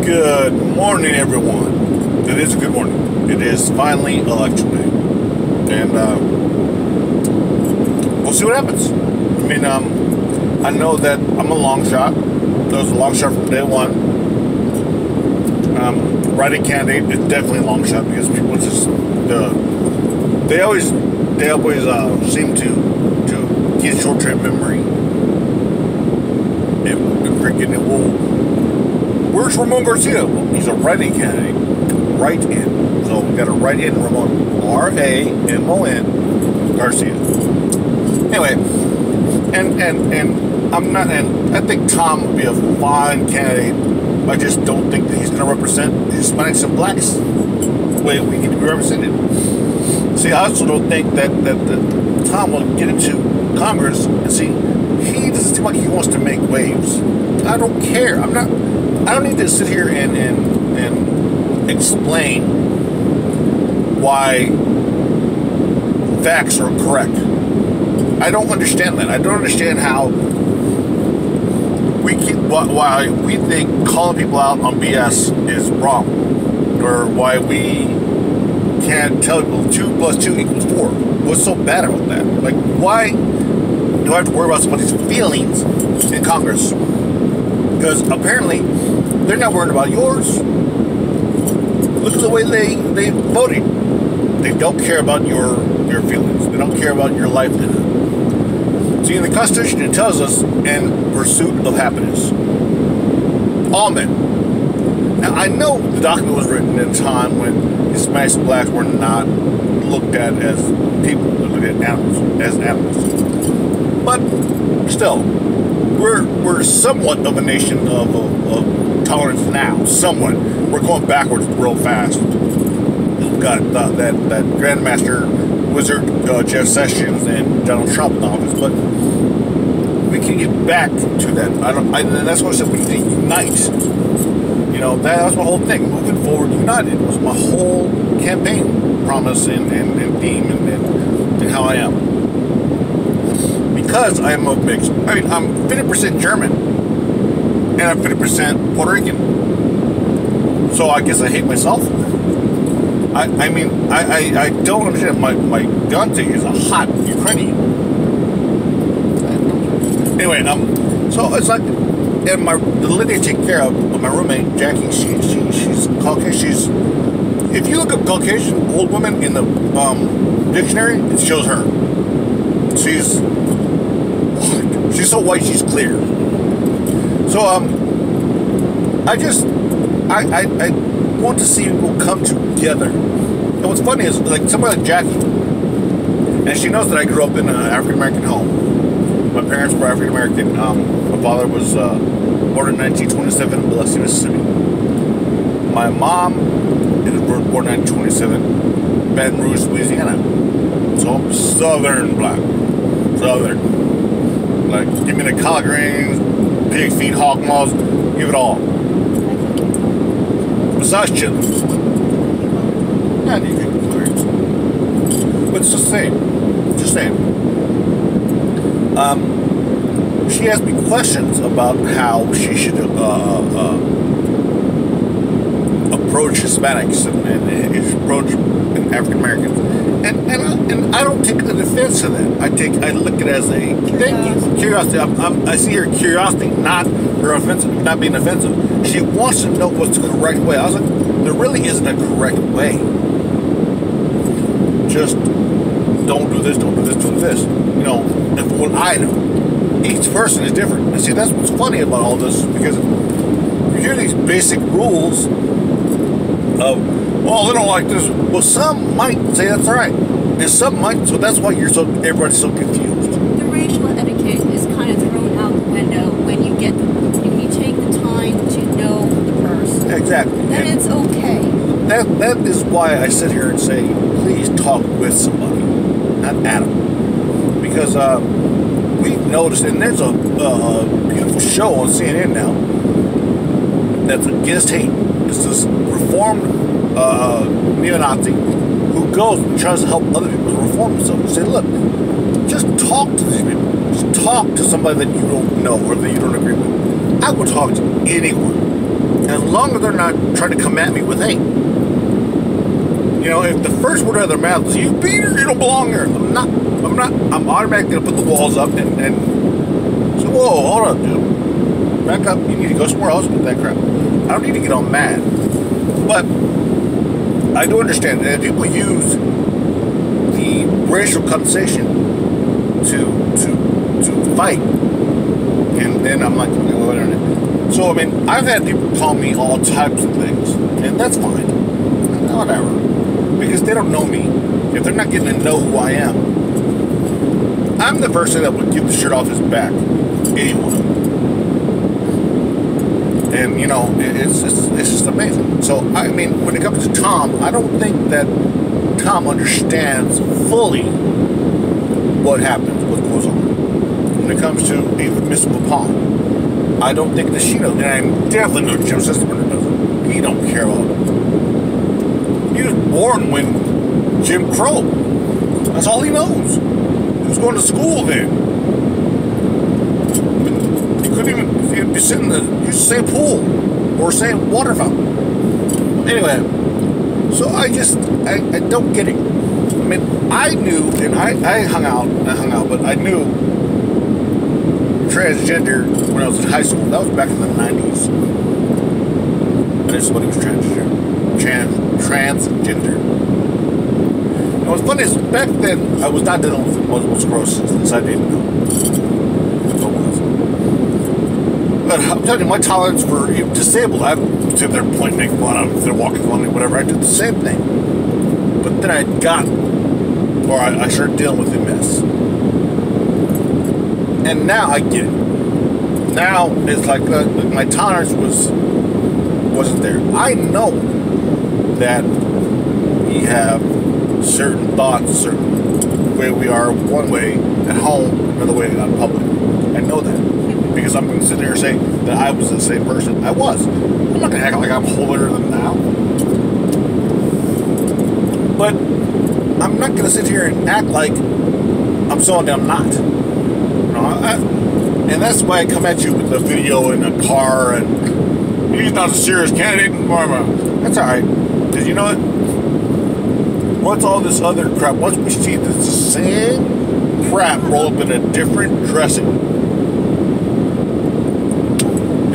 Good morning, everyone. It is a good morning. It is finally election day. And we'll see what happens. I mean, I know that I'm a long shot. I was a long shot from day one. Writing candidate is definitely a long shot because people just, they always seem to get short-term memory. And freaking it will. Where's Ramon Garcia? Well, he's a write-in candidate. Write-in. So we got a write-in Ramon. R-A-M-O-N Garcia. Anyway, and I'm not, and I think Tom would be a fine candidate. I just don't think that he's going to represent Hispanics and blacks the way we need to be represented. See, I also don't think that Tom will get into Congress and see, he doesn't seem like he wants to make waves. I don't care. I don't need to sit here and explain why facts are correct. I don't understand that. I don't understand how why we think calling people out on BS is wrong, or why we can't tell people 2 + 2 = 4. What's so bad about that? Like, why do I have to worry about somebody's feelings in Congress? Because apparently they're not worried about yours. Look at the way they voted. They don't care about your feelings. They don't care about your livelihood. See, in the Constitution, it tells us, in pursuit of happiness. All men. Now, I know the document was written in a time when Hispanics and blacks were not looked at as people. They looked at as animals. But still, we're somewhat of a nation of tolerance now. Somewhat. We're going backwards real fast. We've got that Grandmaster Wizard Jeff Sessions and Donald Trump in office, but we can get back to that. And that's what I said. We need to unite. You know, that was my whole thing. Moving forward, united was my whole campaign promise and theme and how I am. Because I am a mix. I mean, I'm 50% German and I'm 50% Puerto Rican. So I guess I hate myself. I mean, I don't understand. My fiance is a hot Ukrainian. Anyway, so it's like, and the lady I take care of, my roommate Jackie, she's Caucasian. If you look up Caucasian old woman in the dictionary, it shows her. She's so white, she's clear. So I want to see people come together. And what's funny is, like, somebody like Jackie, and she knows that I grew up in an African American home. My parents were African American. My father was born in 1927 in Biloxi, Mississippi. My mom is born in 1927, Baton Rouge, Louisiana. So I'm Southern black. Southern. Like, give me the collard greens, pig feet, hog maws, give it all. Massage chili. Yeah, you can do it. But it's the same. Just saying. She asked me questions about how she should approach Hispanics and approach African Americans, and I don't take an offense to that. I look at it as a curiosity. I see her curiosity, not her offensive, not being offensive. She wants to know what's the correct way. I was like, there really isn't a correct way. Just don't do this, don't do this, do this. You know, and from what I know, each person is different. And see, that's what's funny about all this, because you hear these basic rules of, well, they don't like this. Well, some might say that's all right, and some might. So that's why everybody's so confused. The racial etiquette is kind of thrown out the window when you take the time to know the person. Exactly. Then it's okay. That is why I sit here and say, please talk with somebody, not at them, because we've noticed, and there's a beautiful show on CNN now that's against hate. It's this reformed neo-Nazi who goes and tries to help other people reform themselves. Say, look, just talk to these people. Just talk to somebody that you don't know or that you don't agree with. I would talk to anyone. as long as they're not trying to come at me with hate. You know, if the first word out of their mouth is, "You Peter, you don't belong here," I'm automatically going to put the walls up and say, "Whoa, hold up, dude. Back up. You need to go somewhere else with that crap." I don't need to get all mad. But I do understand that people use the racial conversation to fight. And then I'm like, okay, wait a minute. So, I mean, I've had people call me all types of things, and that's fine. Whatever. Because they don't know me. If they're not getting to know who I am, I'm the person that would give the shirt off his back. Anyone. And, you know, it's just amazing. So, I mean, when it comes to Tom, I don't think that Tom understands fully what happens, what goes on. When it comes to even Miss LaPalm, I don't think that she knows. And I definitely know Jim Sisterman doesn't. He don't care about it. He was born when Jim Crow. That's all he knows. He was going to school then. He couldn't even be sitting there. He used to say pool or say water fountain. Anyway, so I don't get it. I mean, I knew, and I hung out, but I knew transgender when I was in high school. That was back in the 90s. And this is what he was transgender. Transgender. And what's funny is back then I was not dealing with multiple sclerosis, since I didn't know. But I'm telling you, my tolerance for disabled, I sit there pointing, making fun of them if they're walking on me, whatever. I did the same thing. But then I I started dealing with MS. And now I get it. Now it's like my tolerance wasn't there. I know that we have certain thoughts, certain way we are one way at home, another way out in public. I know that. Because I'm going to sit there and say that I was the same person. I was. I'm not going to act like I'm holier than thou. But I'm not going to sit here and act like I'm someone that I'm not. You know, and that's why I come at you with a video in a car and he's not a serious candidate. That's alright. Because you know what? What's all this other crap? Once we see this the same crap rolled up in a different dressing,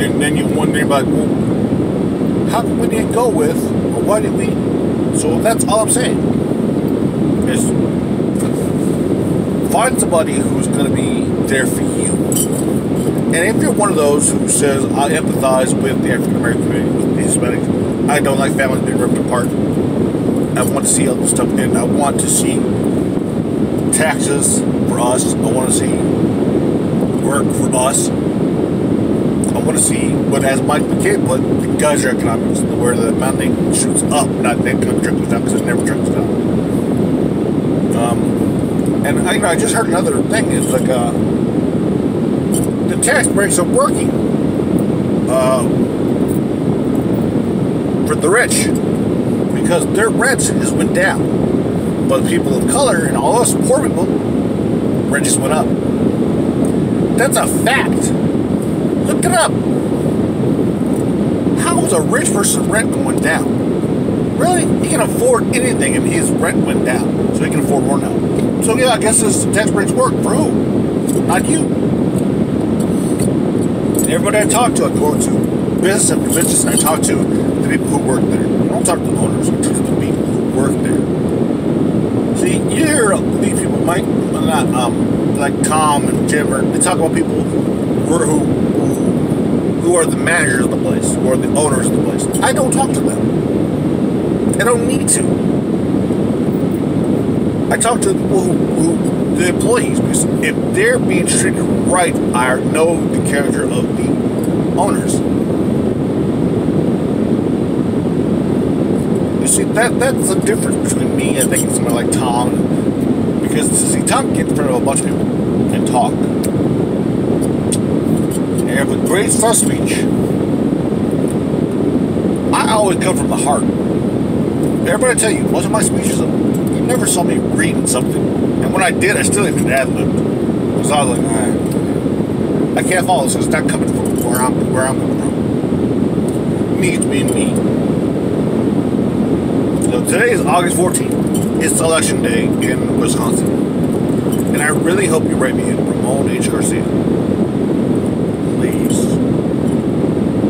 and then you wonder about, well, how come we didn't go with, or why did we? So that's all I'm saying. Is find somebody who's going to be there for you. And if you're one of those who says, I empathize with the African American community, with the Hispanics, I don't like families being ripped apart. I want to see other stuff, and I want to see taxes for us. I want to see work for us. I want to see what, as Mike McCabe put, the Geyser economics, where the mountain shoots up, not then trickles down, because it never trickles down. And I just heard another thing. It's like the tax breaks are working for the rich because their rent has went down, but people of color and all us poor people, rent just went up. That's a fact. Look it up. How is a rich person's rent going down? Really? He can afford anything and his rent went down, so he can afford more now. So yeah, I guess this tax breaks work for who? Not you. Everybody I talk to, I go to business after business, and I talk to the people who work there. I don't talk to the owners, I talk to the people who work there. See, you hear these people, Mike, not like Tom and Jim, they talk about people who are the managers of the place, who are the owners of the place. I don't talk to them. I don't need to. I talk to the people who the employees, because if they're being treated right, I know the character of the owners. You see, that's the difference between me and thinking somebody like Tom, because see, Tom can get in front of a bunch of people and talk. And have a great front speech. I always come from the heart. Everybody tell you, most of my speeches, you never saw me reading something. And when I did, I still even ad-libbed. Because I was like, I can't follow this because it's not coming from where I'm coming from. needs to be me. So today is August 14th. It's election day in Wisconsin. And I really hope you write me in, Ramon H. Garcia. Please.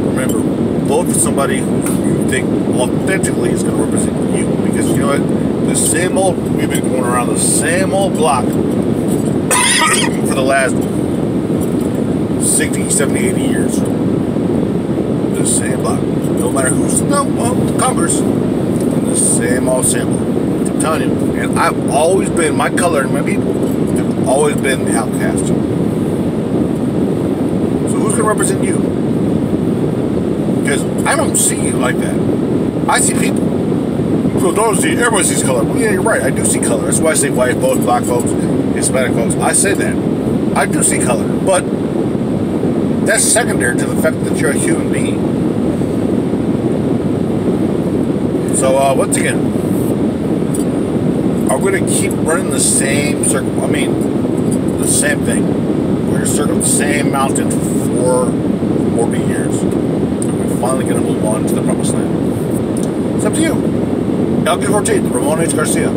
Remember, vote for somebody who you think authentically is going to represent you. Because you know what? The same old, we've been going around the same old block for the last 60, 70, 80 years. The same block. No matter who's, Congress. The same old. I'm telling you. And I've always been, my color and my people have always been the outcast. So who's going to represent you? Because I don't see you like that. I see people. So don't see, everybody sees color. Well, yeah, you're right. I do see color. That's why I say white folks, black folks, Hispanic folks. I say that. I do see color. But that's secondary to the fact that you're a human being. So, once again, are we going to keep running the same circle? I mean, the same thing. We're going to circle the same mountain for 40 years. And we're finally going to move on to the promised land. It's up to you. August 14th, Ramon H. Garcia.